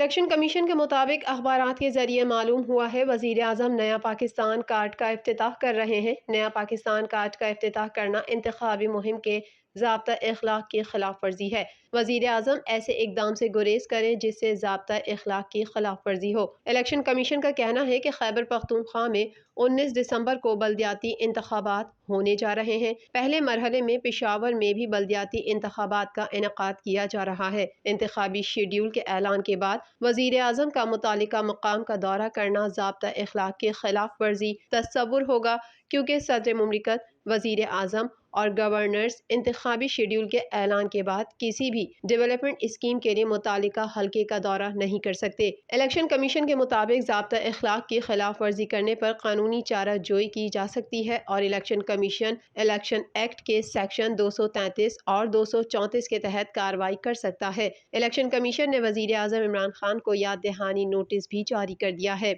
Election commission کے مطابق اخبارات کے ذریعے معلوم ہوا ہے وزیر اعظم نیا پاکستان کارڈ کا افتتاح کر رہے ہیں۔ نیا پاکستان کارڈ کا افتتاح کرنا انتخابی مہم کے ضابطہ اخلاق کی خلاف ورزی ہے۔ وزیر اعظم ایسے اقدام سے گریز کریں جس سے ضابطہ اخلاق کی خلاف ورزی ہو۔ الیکشن کمیشن کا کہنا ہے کہ خیبر پختونخوا میں 19 دسمبر کو بلدیاتی انتخابات ہونے جا رہے ہیں۔ پہلے مرحلے میں پشاور میں بھی بلدیاتی انتخابات کا انعقاد کیا جا رہا ہے۔ انتخابی شیڈول کے اعلان کے بعد وزیر اعظم کا متعلقہ مقام کا دورہ کرنا ضابطہ اخلاق کی خلاف ورزی تصور ہوگا، کیونکہ صدر مملکت، وزیر اعظم اور گورنرز انتخابی شیڈول کے اعلان کے بعد کسی بھی ڈیولپمنٹ اسکیم کے لیے متعلقہ حلقے کا دورہ نہیں کر سکتے۔ الیکشن کمیشن کے مطابق ضابطہ اخلاق کی خلاف ورزی کرنے پر قانونی چارہ جوئی کی جا سکتی ہے اور الیکشن کمیشن الیکشن ایکٹ کے سیکشن 233 اور 234 کے تحت کارروائی کر سکتا ہے۔ الیکشن کمیشن نے وزیر اعظم عمران خان کو یاد دہانی نوٹس بھی جاری کر دیا ہے۔